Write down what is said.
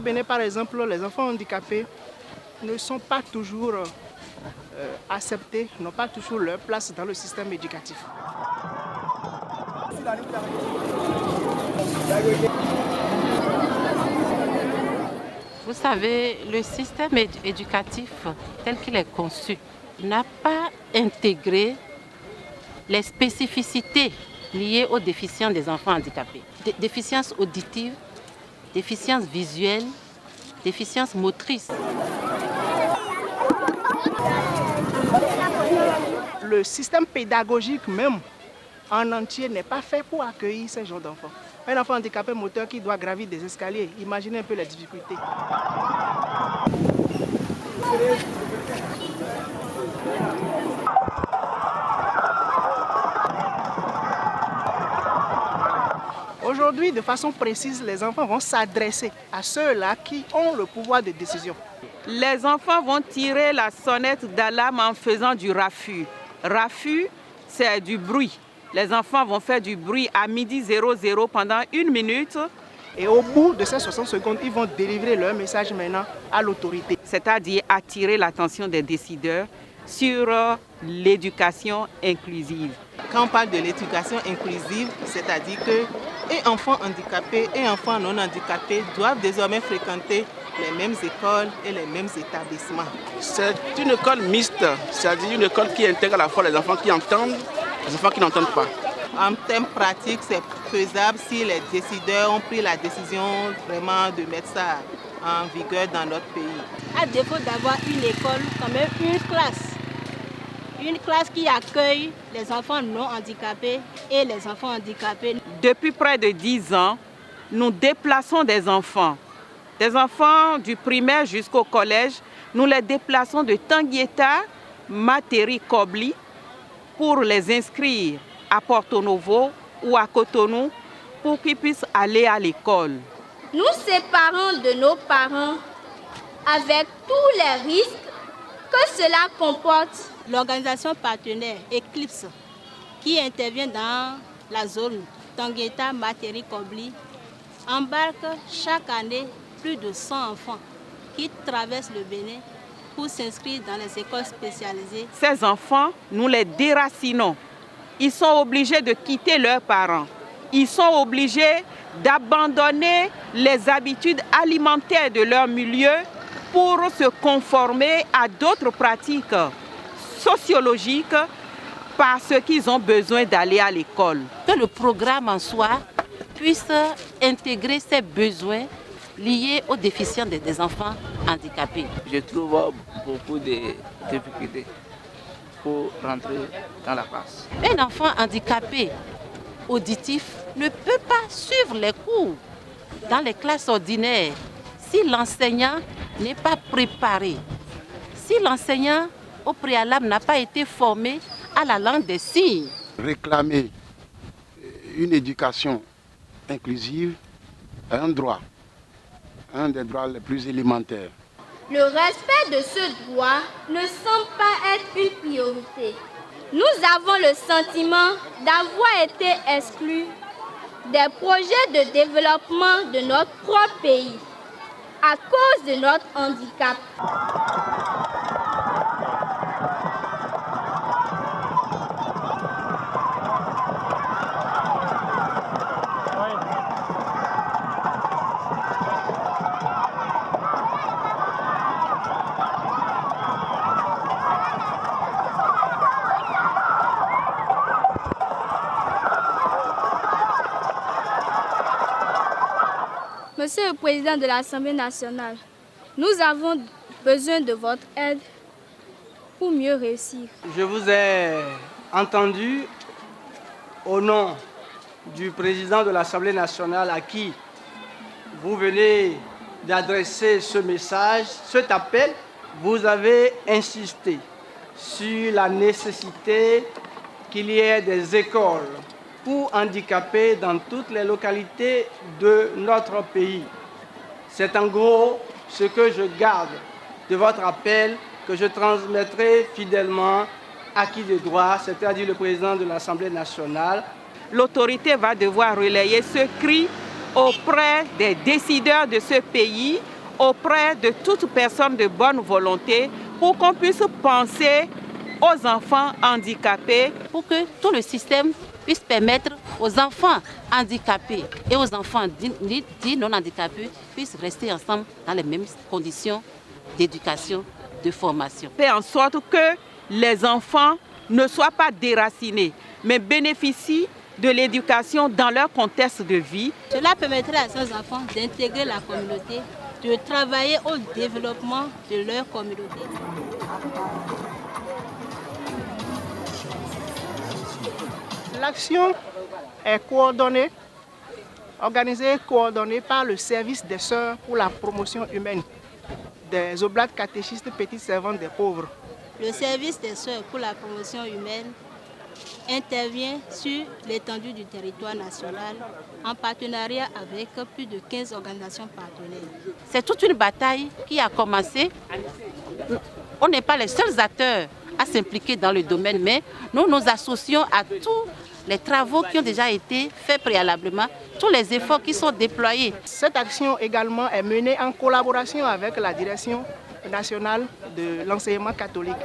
Bénin, par exemple, les enfants handicapés ne sont pas toujours acceptés, n'ont pas toujours leur place dans le système éducatif. Vous savez, le système éducatif tel qu'il est conçu n'a pas intégré les spécificités liées aux déficiences des enfants handicapés. Déficiences auditives, déficiences visuelles, déficiences motrices. Le système pédagogique même en entier n'est pas fait pour accueillir ces genres d'enfants. Un enfant handicapé moteur qui doit gravir des escaliers, imaginez un peu les difficultés. Aujourd'hui, de façon précise, les enfants vont s'adresser à ceux-là qui ont le pouvoir de décision. Les enfants vont tirer la sonnette d'alarme en faisant du raffut. Raffut, c'est du bruit. Les enfants vont faire du bruit à midi 00 pendant 1 minute. Et au bout de ces 60 secondes, ils vont délivrer leur message maintenant à l'autorité. C'est-à-dire attirer l'attention des décideurs sur l'éducation inclusive. Quand on parle de l'éducation inclusive, c'est-à-dire que et enfants handicapés et enfants non handicapés doivent désormais fréquenter les mêmes écoles et les mêmes établissements. C'est une école mixte, c'est-à-dire une école qui intègre à la fois les enfants qui entendent et les enfants qui n'entendent pas. En termes pratiques, c'est faisable si les décideurs ont pris la décision vraiment de mettre ça en vigueur dans notre pays. À défaut d'avoir une école, quand même une classe qui accueille les enfants non handicapés et les enfants handicapés. Depuis près de 10 ans, nous déplaçons des enfants du primaire jusqu'au collège. Nous les déplaçons de Tanguieta, Materi, Kobli pour les inscrire à Porto Novo ou à Cotonou pour qu'ils puissent aller à l'école. Nous séparons de nos parents avec tous les risques que cela comporte. L'organisation partenaire Eclipse qui intervient dans la zone Tanguieta, Materi, Kobli embarque chaque année plus de 100 enfants qui traversent le Bénin pour s'inscrire dans les écoles spécialisées. Ces enfants, nous les déracinons. Ils sont obligés de quitter leurs parents. Ils sont obligés d'abandonner les habitudes alimentaires de leur milieu pour se conformer à d'autres pratiques sociologiques parce qu'ils ont besoin d'aller à l'école. Que le programme en soi puisse intégrer ces besoins liés aux déficiences des enfants handicapés. Je trouve beaucoup de difficultés pour rentrer dans la classe. Un enfant handicapé auditif ne peut pas suivre les cours dans les classes ordinaires si l'enseignant n'est pas préparé, si l'enseignant au préalable n'a pas été formé à la langue des signes. Réclamer une éducation inclusive est un droit, un des droits les plus élémentaires. Le respect de ce droit ne semble pas être une priorité. Nous avons le sentiment d'avoir été exclus des projets de développement de notre propre pays à cause de notre handicap. Monsieur le Président de l'Assemblée nationale, nous avons besoin de votre aide pour mieux réussir. Je vous ai entendu au nom du Président de l'Assemblée nationale à qui vous venez d'adresser ce message, cet appel. Vous avez insisté sur la nécessité qu'il y ait des écoles pour handicapés dans toutes les localités de notre pays. C'est en gros ce que je garde de votre appel que je transmettrai fidèlement à qui de droit, c'est-à-dire le président de l'Assemblée nationale. L'autorité va devoir relayer ce cri auprès des décideurs de ce pays auprès de toute personne de bonne volonté pour qu'on puisse penser aux enfants handicapés. Pour que tout le système puisse permettre aux enfants handicapés et aux enfants dits non handicapés puissent rester ensemble dans les mêmes conditions d'éducation, de formation. Faire en sorte que les enfants ne soient pas déracinés, mais bénéficient de l'éducation dans leur contexte de vie. Cela permettrait à ces enfants d'intégrer la communauté, de travailler au développement de leur communauté. L'action est coordonnée, organisée et coordonnée par le service des Sœurs pour la promotion humaine des Oblates catéchistes petites servantes des pauvres. Le service des Sœurs pour la promotion humaine intervient sur l'étendue du territoire national en partenariat avec plus de 15 organisations partenaires. C'est toute une bataille qui a commencé. On n'est pas les seuls acteurs à s'impliquer dans le domaine, mais nous nous associons à tous les travaux qui ont déjà été faits préalablement, tous les efforts qui sont déployés. Cette action également est menée en collaboration avec la Direction nationale de l'enseignement catholique.